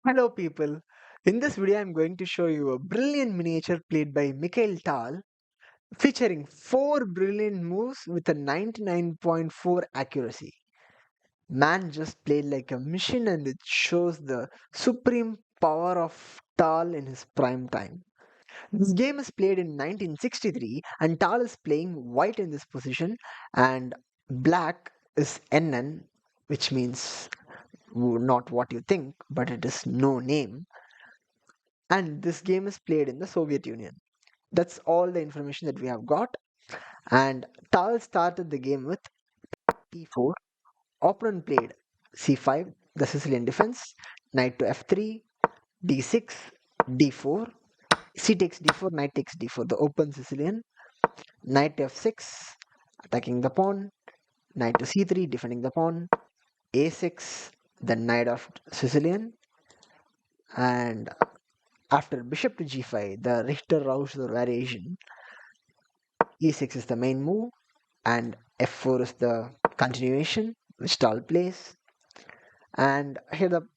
Hello people, in this video I'm going to show you a brilliant miniature played by Mikhail Tal featuring 4 brilliant moves with a 99.4 accuracy. Man just played like a machine and it shows the supreme power of Tal in his prime time. This game is played in 1963 and Tal is playing white in this position and black is NN, which means not what you think but it is no name, and this game is played in the Soviet Union. That's all the information that we have got. And Tal started the game with e4. Opponent played c5, the Sicilian defense, knight to f3, d6, d4, c takes d4, knight takes d4, the open Sicilian, knight to f6, attacking the pawn, knight to c3, defending the pawn, a6, the knight of Sicilian, and after bishop to g5, the Richter-Rausch variation, e6 is the main move, and f4 is the continuation which Tal plays. And here the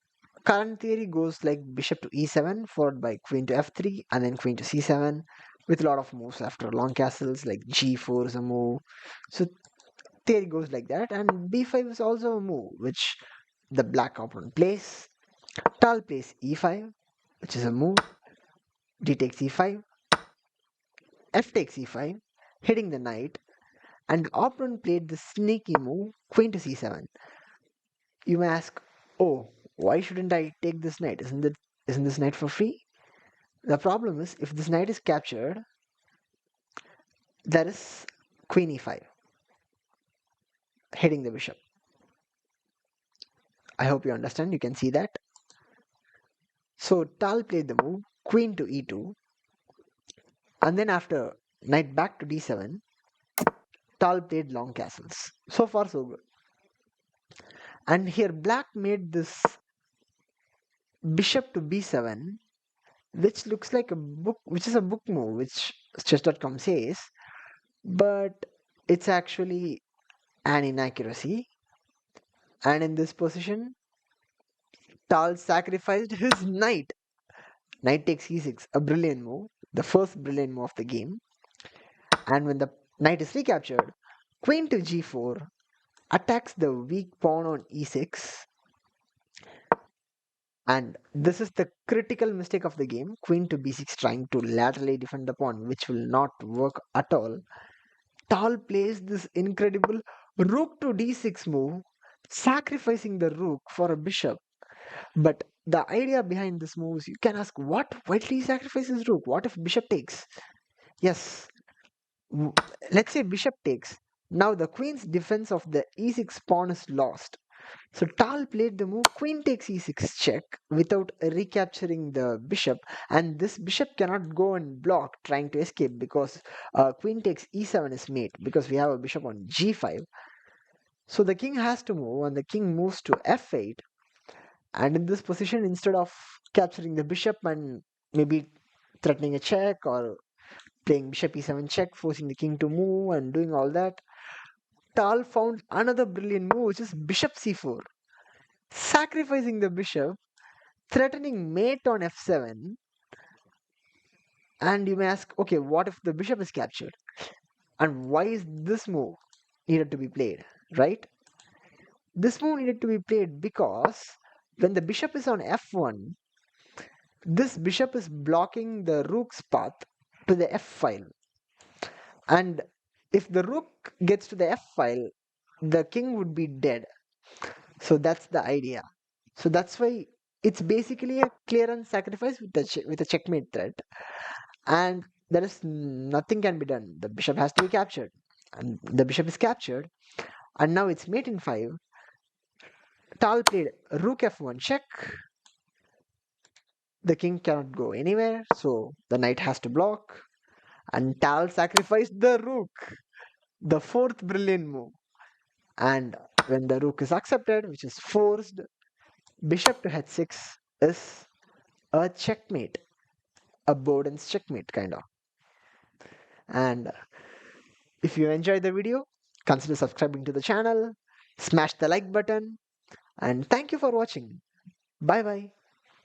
current theory goes like bishop to e7 followed by queen to f3 and then queen to c7 with a lot of moves after long castles like g4 is a move. So theory goes like that, and b5 is also a move which the black opponent plays. Tal plays e5, which is a move. D takes e5, f takes e5, hitting the knight, and the opponent played the sneaky move queen to c7. You may ask, oh, why shouldn't I take this knight? Isn't this knight for free? The problem is if this knight is captured, there is queen e5 hitting the bishop. I hope you understand. You can see that. So Tal played the move queen to e2, and then after knight back to d7, Tal played long castles. So far so good. And here black made this bishop to b7, which looks like a book, which is a book move, which chess.com says, but it's actually an inaccuracy. And in this position, Tal sacrificed his knight. Knight takes e6, a brilliant move, the first brilliant move of the game. And when the knight is recaptured, queen to g4 attacks the weak pawn on e6. And this is the critical mistake of the game, queen to b6 trying to laterally defend the pawn, which will not work at all. Tal plays this incredible rook to d6 move, sacrificing the rook for a bishop. But the idea behind this move is you can ask, what? Why did he sacrifice his rook? What if bishop takes? Yes, w- let's say bishop takes. Now the queen's defense of the e6 pawn is lost. So Tal played the move queen takes e6 check without recapturing the bishop, and this bishop cannot go and block trying to escape because queen takes e7 is mate because we have a bishop on g5. So the king has to move, and the king moves to f8. And in this position, instead of capturing the bishop and maybe threatening a check or playing bishop e7 check, forcing the king to move and doing all that, Tal found another brilliant move, which is bishop c4, sacrificing the bishop, threatening mate on f7. And you may ask, okay, what if the bishop is captured? And why is this move needed to be played, right? This move needed to be played because when the bishop is on f1, this bishop is blocking the rook's path to the f file. And if the rook gets to the f file, the king would be dead. So that's the idea. So that's why it's basically a clearance sacrifice with with a checkmate threat, and there is nothing can be done. The bishop has to be captured, and the bishop is captured, and now it's mate in five. Tal played rook f1 check. The king cannot go anywhere, so the knight has to block. And Tal sacrificed the rook, the fourth brilliant move. And when the rook is accepted, which is forced, bishop to h6 is a checkmate, a Boden's checkmate kind of. And if you enjoyed the video, consider subscribing to the channel, smash the like button, and thank you for watching. Bye bye.